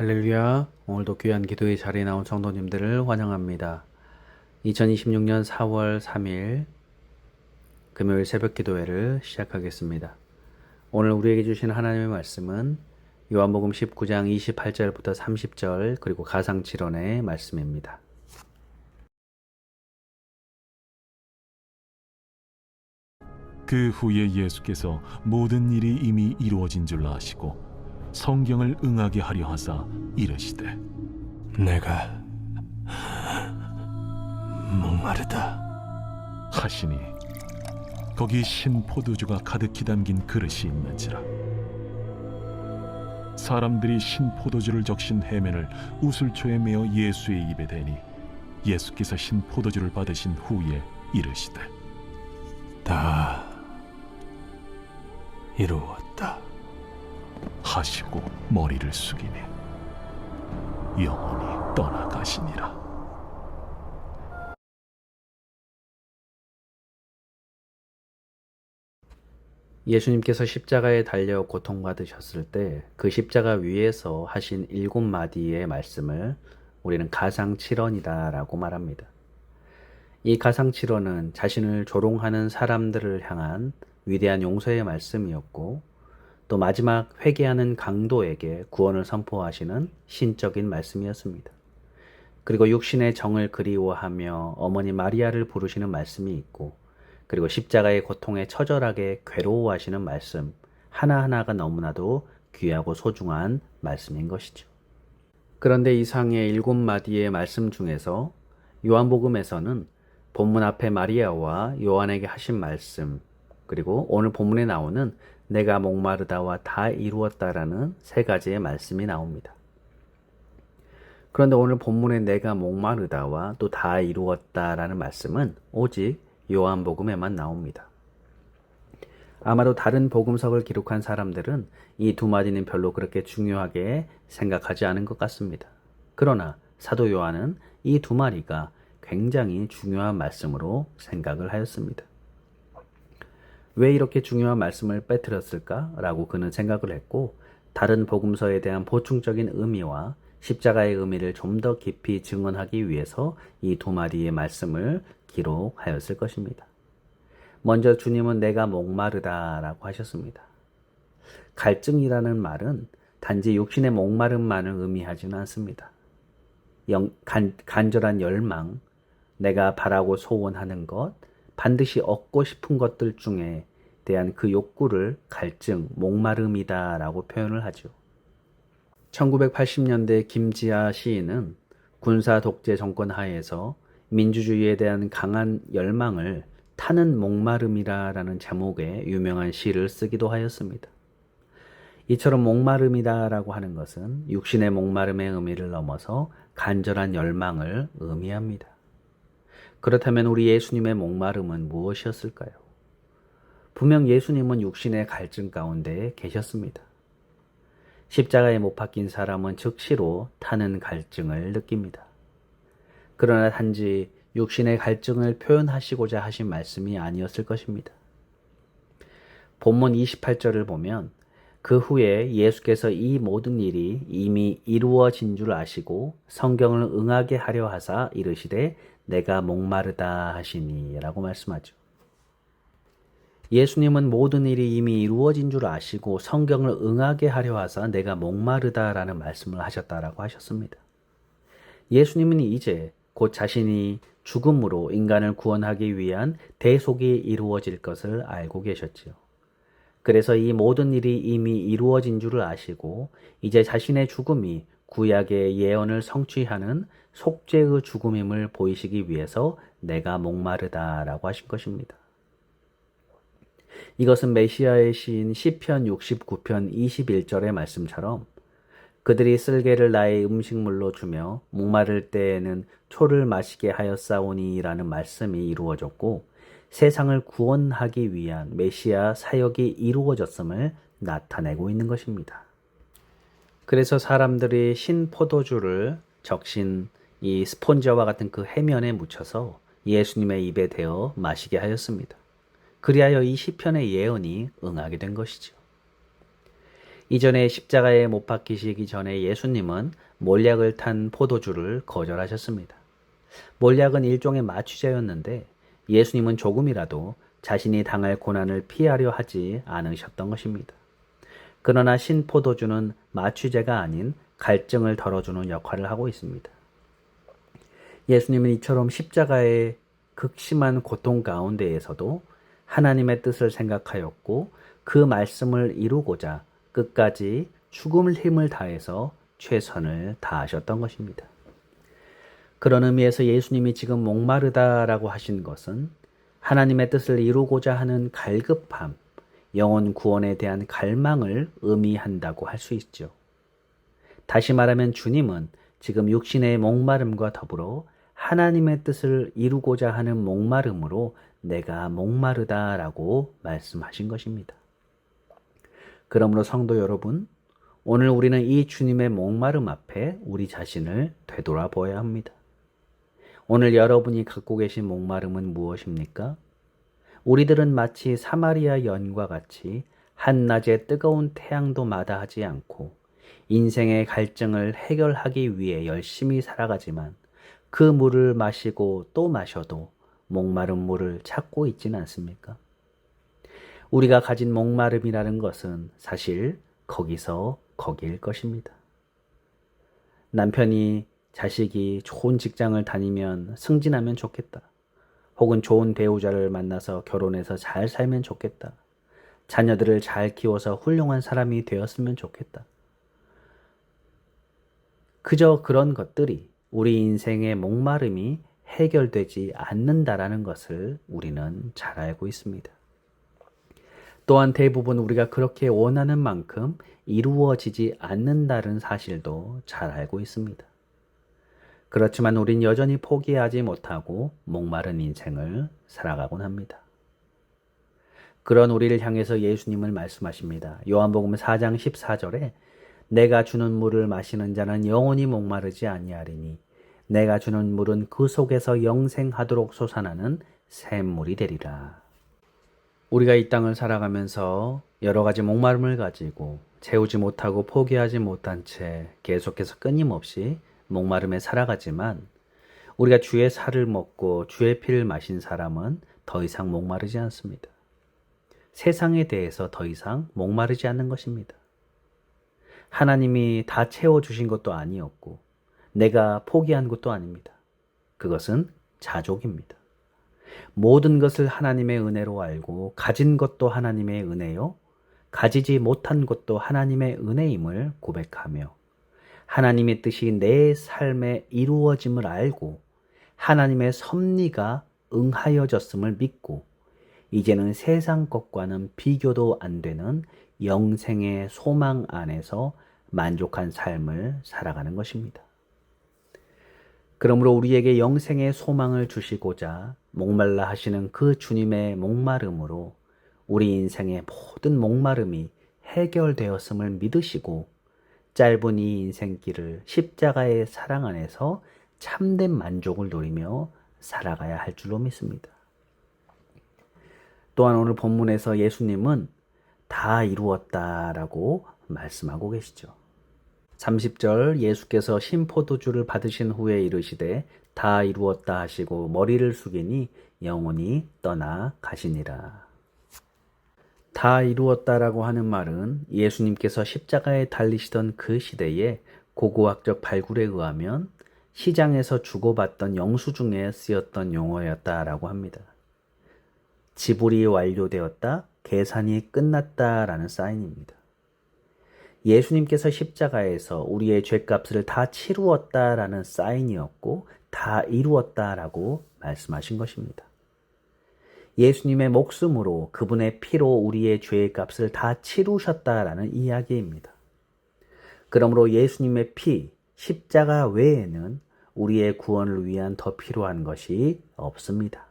할렐루야. 오늘도 귀한 기도의 자리에 나온 성도님들을 환영합니다. 2026년 4월 3일 금요일 새벽 기도회를 시작하겠습니다. 오늘 우리에게 주신 하나님의 말씀은 요한복음 19장 28절부터 30절 그리고 가상칠언의 말씀입니다. 그 후에 예수께서 모든 일이 이미 이루어진 줄 아시고 성경을 응하게 하려 하사 이르시되 내가 목마르다 하시니 거기 신 포도주가 가득히 담긴 그릇이 있는지라. 사람들이 신 포도주를 적신 해면을 우슬초에 메어 예수의 입에 대니 예수께서 신 포도주를 받으신 후에 이르시되 다 이루었다 하시고 머리를 숙이니 영원히 떠나가시니라. 예수님께서 십자가에 달려 고통받으셨을 때 그 십자가 위에서 하신 7마디의 말씀을 우리는 가상칠언이다라고 말합니다. 이 가상칠언은 자신을 조롱하는 사람들을 향한 위대한 용서의 말씀이었고 또 마지막 회개하는 강도에게 구원을 선포하시는 신적인 말씀이었습니다. 그리고 육신의 정을 그리워하며 어머니 마리아를 부르시는 말씀이 있고 그리고 십자가의 고통에 처절하게 괴로워하시는 말씀 하나하나가 너무나도 귀하고 소중한 말씀인 것이죠. 그런데 이상의 7마디의 말씀 중에서 요한복음에서는 본문 앞에 마리아와 요한에게 하신 말씀 그리고 오늘 본문에 나오는 내가 목마르다와 다 이루었다라는 3가지의 말씀이 나옵니다. 그런데 오늘 본문에 내가 목마르다와 또 다 이루었다라는 말씀은 오직 요한복음에만 나옵니다. 아마도 다른 복음서를 기록한 사람들은 이 2마디는 별로 그렇게 중요하게 생각하지 않은 것 같습니다. 그러나 사도 요한은 이 2마디가 굉장히 중요한 말씀으로 생각을 하였습니다. 왜 이렇게 중요한 말씀을 빼뜨렸을까라고 그는 생각을 했고 다른 복음서에 대한 보충적인 의미와 십자가의 의미를 좀 더 깊이 증언하기 위해서 이 2마디의 말씀을 기록하였을 것입니다. 먼저 주님은 내가 목마르다라고 하셨습니다. 갈증이라는 말은 단지 육신의 목마름만을 의미하지는 않습니다. 간절한 열망, 내가 바라고 소원하는 것, 반드시 얻고 싶은 것들 중에 대한 그 욕구를 갈증, 목마름이다라고 표현을 하죠. 1980년대 김지아 시인은 군사 독재 정권 하에서 민주주의에 대한 강한 열망을 타는 목마름이라는 제목의 유명한 시를 쓰기도 하였습니다. 이처럼 목마름이다라고 하는 것은 육신의 목마름의 의미를 넘어서 간절한 열망을 의미합니다. 그렇다면 우리 예수님의 목마름은 무엇이었을까요? 분명 예수님은 육신의 갈증 가운데 계셨습니다. 십자가에 못 박힌 사람은 즉시로 타는 갈증을 느낍니다. 그러나 단지 육신의 갈증을 표현하시고자 하신 말씀이 아니었을 것입니다. 본문 28절을 보면 그 후에 예수께서 이 모든 일이 이미 이루어진 줄 아시고 성경을 응하게 하려 하사 이르시되 내가 목마르다 하시니 라고 말씀하죠. 예수님은 모든 일이 이미 이루어진 줄 아시고 성경을 응하게 하려 하사 내가 목마르다라는 말씀을 하셨다라고 하셨습니다. 예수님은 이제 곧 자신이 죽음으로 인간을 구원하기 위한 대속이 이루어질 것을 알고 계셨지요. 그래서 이 모든 일이 이미 이루어진 줄을 아시고 이제 자신의 죽음이 구약의 예언을 성취하는 속죄의 죽음임을 보이시기 위해서 내가 목마르다라고 하신 것입니다. 이것은 메시아의 시인 시편 69편 21절의 말씀처럼 그들이 쓸개를 나의 음식물로 주며 목마를 때에는 초를 마시게 하였사오니 라는 말씀이 이루어졌고 세상을 구원하기 위한 메시아 사역이 이루어졌음을 나타내고 있는 것입니다. 그래서 사람들이 신 포도주를 적신 이 스폰지와 같은 그 해면에 묻혀서 예수님의 입에 대어 마시게 하였습니다. 그리하여 이 시편의 예언이 응하게 된 것이죠. 이전에 십자가에 못 박히시기 전에 예수님은 몰약을 탄 포도주를 거절하셨습니다. 몰약은 일종의 마취제였는데 예수님은 조금이라도 자신이 당할 고난을 피하려 하지 않으셨던 것입니다. 그러나 신포도주는 마취제가 아닌 갈증을 덜어주는 역할을 하고 있습니다. 예수님은 이처럼 십자가의 극심한 고통 가운데에서도 하나님의 뜻을 생각하였고 그 말씀을 이루고자 끝까지 죽음을 힘을 다해서 최선을 다하셨던 것입니다. 그런 의미에서 예수님이 지금 목마르다라고 하신 것은 하나님의 뜻을 이루고자 하는 갈급함, 영혼 구원에 대한 갈망을 의미한다고 할 수 있죠. 다시 말하면 주님은 지금 육신의 목마름과 더불어 하나님의 뜻을 이루고자 하는 목마름으로 내가 목마르다라고 말씀하신 것입니다. 그러므로 성도 여러분, 오늘 우리는 이 주님의 목마름 앞에 우리 자신을 되돌아보아야 합니다. 오늘 여러분이 갖고 계신 목마름은 무엇입니까? 우리들은 마치 사마리아 여인과 같이 한낮에 뜨거운 태양도 마다하지 않고 인생의 갈증을 해결하기 위해 열심히 살아가지만 그 물을 마시고 또 마셔도 목마른 물을 찾고 있지는 않습니까? 우리가 가진 목마름이라는 것은 사실 거기서 거기일 것입니다. 남편이 자식이 좋은 직장을 다니면 승진하면 좋겠다. 혹은 좋은 배우자를 만나서 결혼해서 잘 살면 좋겠다. 자녀들을 잘 키워서 훌륭한 사람이 되었으면 좋겠다. 그저 그런 것들이 우리 인생의 목마름이 해결되지 않는다라는 것을 우리는 잘 알고 있습니다. 또한 대부분 우리가 그렇게 원하는 만큼 이루어지지 않는다는 사실도 잘 알고 있습니다. 그렇지만 우린 여전히 포기하지 못하고 목마른 인생을 살아가곤 합니다. 그런 우리를 향해서 예수님은 말씀하십니다. 요한복음 4장 14절에 내가 주는 물을 마시는 자는 영원히 목마르지 아니하리니 내가 주는 물은 그 속에서 영생하도록 솟아나는 샘물이 되리라. 우리가 이 땅을 살아가면서 여러 가지 목마름을 가지고 채우지 못하고 포기하지 못한 채 계속해서 끊임없이 목마름에 살아가지만 우리가 주의 살을 먹고 주의 피를 마신 사람은 더 이상 목마르지 않습니다. 세상에 대해서 더 이상 목마르지 않는 것입니다. 하나님이 다 채워주신 것도 아니었고 내가 포기한 것도 아닙니다. 그것은 자족입니다. 모든 것을 하나님의 은혜로 알고 가진 것도 하나님의 은혜요, 가지지 못한 것도 하나님의 은혜임을 고백하며 하나님의 뜻이 내 삶에 이루어짐을 알고 하나님의 섭리가 응하여졌음을 믿고 이제는 세상 것과는 비교도 안 되는 영생의 소망 안에서 만족한 삶을 살아가는 것입니다. 그러므로 우리에게 영생의 소망을 주시고자 목말라 하시는 그 주님의 목마름으로 우리 인생의 모든 목마름이 해결되었음을 믿으시고 짧은 이 인생길을 십자가의 사랑 안에서 참된 만족을 누리며 살아가야 할 줄로 믿습니다. 또한 오늘 본문에서 예수님은 다 이루었다라고 말씀하고 계시죠. 30절 예수께서 신포도주를 받으신 후에 이르시되 다 이루었다 하시고 머리를 숙이니 영혼이 떠나 가시니라. 다 이루었다라고 하는 말은 예수님께서 십자가에 달리시던 그 시대에 고고학적 발굴에 의하면 시장에서 주고받던 영수증에 쓰였던 용어였다라고 합니다. 지불이 완료되었다, 계산이 끝났다라는 사인입니다. 예수님께서 십자가에서 우리의 죄값을 다 치루었다라는 사인이었고 다 이루었다라고 말씀하신 것입니다. 예수님의 목숨으로 그분의 피로 우리의 죄의 값을 다 치루셨다라는 이야기입니다. 그러므로 예수님의 피, 십자가 외에는 우리의 구원을 위한 더 필요한 것이 없습니다.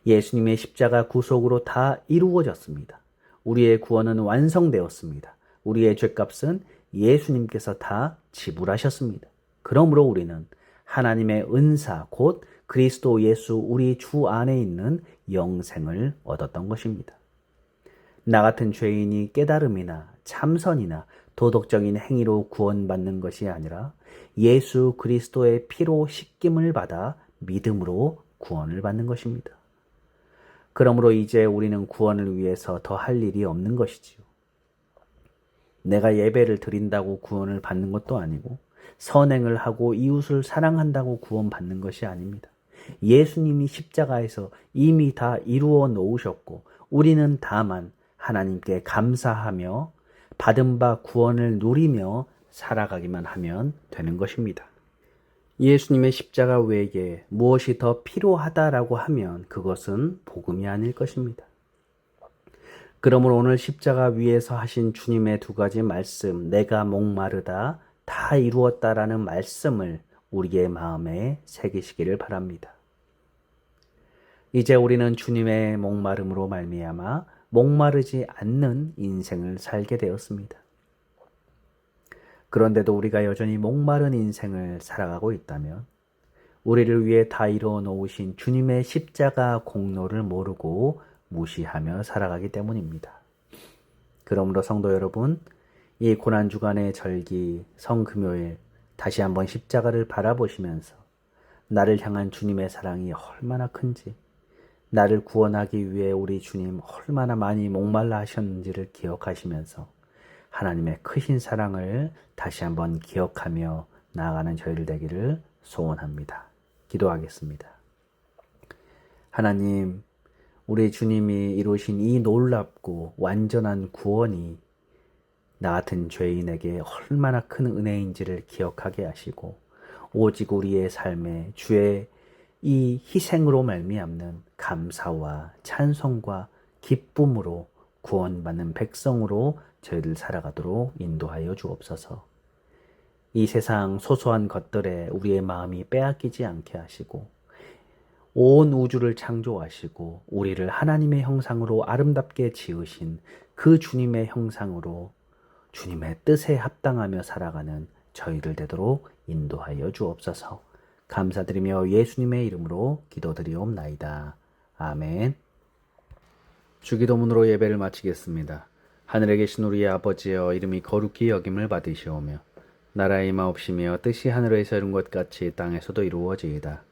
예수님의 십자가 구속으로 다 이루어졌습니다. 우리의 구원은 완성되었습니다. 우리의 죄값은 예수님께서 다 지불하셨습니다. 그러므로 우리는 하나님의 은사 곧 그리스도 예수 우리 주 안에 있는 영생을 얻었던 것입니다. 나 같은 죄인이 깨달음이나 참선이나 도덕적인 행위로 구원받는 것이 아니라 예수 그리스도의 피로 씻김을 받아 믿음으로 구원을 받는 것입니다. 그러므로 이제 우리는 구원을 위해서 더 할 일이 없는 것이지요. 내가 예배를 드린다고 구원을 받는 것도 아니고 선행을 하고 이웃을 사랑한다고 구원받는 것이 아닙니다. 예수님이 십자가에서 이미 다 이루어 놓으셨고 우리는 다만 하나님께 감사하며 받은 바 구원을 누리며 살아가기만 하면 되는 것입니다. 예수님의 십자가 외에 무엇이 더 필요하다라고 하면 그것은 복음이 아닐 것입니다. 그러므로 오늘 십자가 위에서 하신 주님의 두 가지 말씀, 내가 목마르다, 다 이루었다라는 말씀을 우리의 마음에 새기시기를 바랍니다. 이제 우리는 주님의 목마름으로 말미암아 목마르지 않는 인생을 살게 되었습니다. 그런데도 우리가 여전히 목마른 인생을 살아가고 있다면 우리를 위해 다 이루어 놓으신 주님의 십자가 공로를 모르고 무시하며 살아가기 때문입니다. 그러므로 성도 여러분, 이 고난주간의 절기 성금요일 다시 한번 십자가를 바라보시면서 나를 향한 주님의 사랑이 얼마나 큰지, 나를 구원하기 위해 우리 주님 얼마나 많이 목말라 하셨는지를 기억하시면서 하나님의 크신 사랑을 다시 한번 기억하며 나아가는 저희들 되기를 소원합니다. 기도하겠습니다. 하나님, 우리 주님이 이루신 이 놀랍고 완전한 구원이 나 같은 죄인에게 얼마나 큰 은혜인지를 기억하게 하시고 오직 우리의 삶에 주의 이 희생으로 말미암는 감사와 찬송과 기쁨으로 구원받는 백성으로 저희들 살아가도록 인도하여 주옵소서. 이 세상 소소한 것들에 우리의 마음이 빼앗기지 않게 하시고 온 우주를 창조하시고 우리를 하나님의 형상으로 아름답게 지으신 그 주님의 형상으로 주님의 뜻에 합당하며 살아가는 저희들 되도록 인도하여 주옵소서. 감사드리며 예수님의 이름으로 기도드리옵나이다. 아멘. 주기도문으로 예배를 마치겠습니다. 하늘에 계신 우리의 아버지여, 이름이 거룩히 여김을 받으시오며 나라의 임하옵시며 뜻이 하늘에서 이룬 것 같이 땅에서도 이루어지이다.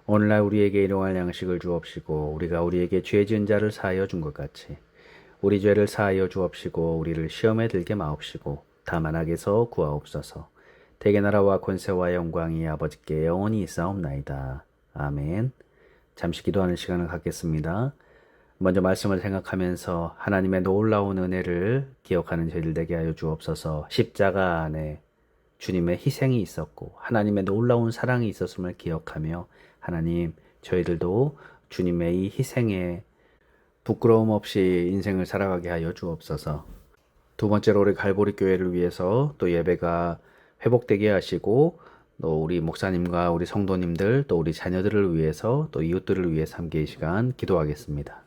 오늘날 우리에게 일용할 양식을 주옵시고 우리가 우리에게 죄 지은 자를 사하여 준 것 같이 우리 죄를 사하여 주옵시고 우리를 시험에 들게 마옵시고 다만 악에서 구하옵소서. 대개 나라와 권세와 영광이 아버지께 영원히 있사옵나이다. 아멘. 잠시 기도하는 시간을 갖겠습니다. 먼저 말씀을 생각하면서 하나님의 놀라운 은혜를 기억하는 저희들 되게 하여 주옵소서. 십자가 안에 주님의 희생이 있었고 하나님의 놀라운 사랑이 있었음을 기억하며 하나님, 저희들도 주님의 이 희생에 부끄러움 없이 인생을 살아가게 하여 주옵소서. 두 번째로 우리 갈보리 교회를 위해서 또 예배가 회복되게 하시고 또 우리 목사님과 우리 성도님들 또 우리 자녀들을 위해서 또 이웃들을 위해서 함께 이 시간 기도하겠습니다.